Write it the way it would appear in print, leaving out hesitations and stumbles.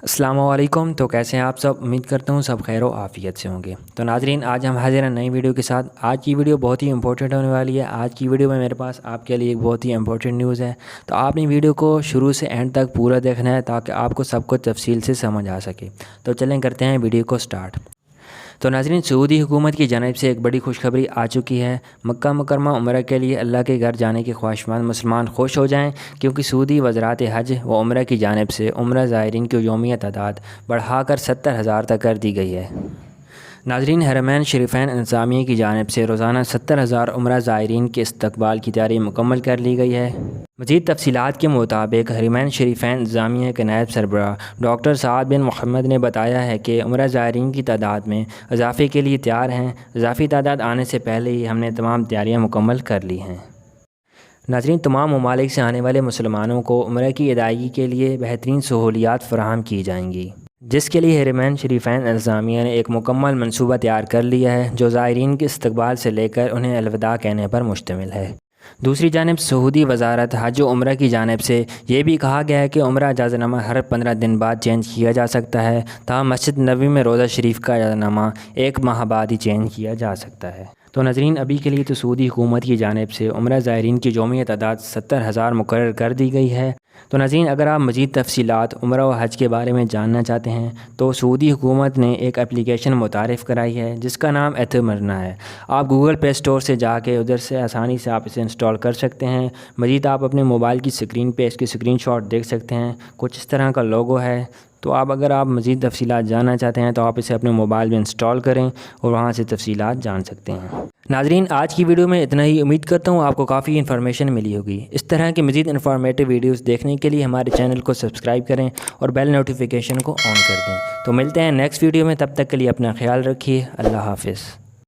السلام علیکم۔ تو کیسے ہیں آپ سب؟ امید کرتا ہوں سب خیر و عافیت سے ہوں گے۔ تو ناظرین، آج ہم حاضر ہیں نئی ویڈیو کے ساتھ۔ آج کی ویڈیو بہت ہی امپورٹنٹ ہونے والی ہے۔ آج کی ویڈیو میں میرے پاس آپ کے لیے ایک بہت ہی امپورٹنٹ نیوز ہے، تو آپ نے ویڈیو کو شروع سے اینڈ تک پورا دیکھنا ہے تاکہ آپ کو سب کچھ تفصیل سے سمجھ آ سکے۔ تو چلیں کرتے ہیں ویڈیو کو سٹارٹ۔ تو ناظرین، سعودی حکومت کی جانب سے ایک بڑی خوشخبری آ چکی ہے۔ مکہ مکرمہ عمرہ کے لیے اللہ کے گھر جانے کے خواہشمند مسلمان خوش ہو جائیں، کیونکہ سعودی وزارت حج و عمرہ کی جانب سے عمرہ زائرین کی یومیہ تعداد بڑھا کر 70,000 تک کر دی گئی ہے۔ ناظرین، حرمین شریفین انتظامیہ کی جانب سے روزانہ 70,000 عمرہ زائرین کے استقبال کی تیاری مکمل کر لی گئی ہے۔ مزید تفصیلات کے مطابق حرمین شریفین انتظامیہ کے نائب سربراہ ڈاکٹر سعد بن محمد نے بتایا ہے کہ عمرہ زائرین کی تعداد میں اضافے کے لیے تیار ہیں۔ اضافی تعداد آنے سے پہلے ہی ہم نے تمام تیاریاں مکمل کر لی ہیں۔ ناظرین، تمام ممالک سے آنے والے مسلمانوں کو عمرہ کی ادائیگی کے لیے بہترین سہولیات فراہم کی جائیں گی، جس کے لیے حرمین شریفین انتظامیہ نے ایک مکمل منصوبہ تیار کر لیا ہے، جو زائرین کے استقبال سے لے کر انہیں الوداع کہنے پر مشتمل ہے۔ دوسری جانب سعودی وزارت حج و عمرہ کی جانب سے یہ بھی کہا گیا ہے کہ عمرہ اجازت نامہ ہر 15 دن بعد چینج کیا جا سکتا ہے، تاہم مسجد نبوی میں روزہ شریف کا اجازت نامہ 1 ماہ بعد ہی چینج کیا جا سکتا ہے۔ تو ناظرین، ابھی کے لیے تو سعودی حکومت کی جانب سے عمرہ زائرین کی یومیہ تعداد 70,000 مقرر کر دی گئی ہے۔ تو ناظرین، اگر آپ مزید تفصیلات عمرہ و حج کے بارے میں جاننا چاہتے ہیں تو سعودی حکومت نے ایک اپلیکیشن متعارف کرائی ہے جس کا نام ایتھمرنا ہے۔ آپ گوگل پلے اسٹور سے جا کے ادھر سے آسانی سے آپ اسے انسٹال کر سکتے ہیں۔ مزید آپ اپنے موبائل کی اسکرین پہ اس کی اسکرین شاٹ دیکھ سکتے ہیں، کچھ اس طرح کا لوگو ہے۔ تو اگر آپ مزید تفصیلات جاننا چاہتے ہیں تو آپ اسے اپنے موبائل میں انسٹال کریں اور وہاں سے تفصیلات جان سکتے ہیں۔ ناظرین، آج کی ویڈیو میں اتنا ہی۔ امید کرتا ہوں آپ کو کافی انفارمیشن ملی ہوگی۔ اس طرح کی مزید انفارمیٹیو ویڈیوز دیکھنے کے لیے ہمارے چینل کو سبسکرائب کریں اور بیل نوٹیفیکیشن کو آن کر دیں۔ تو ملتے ہیں نیکسٹ ویڈیو میں، تب تک کے لیے اپنا خیال رکھیے۔ اللہ حافظ۔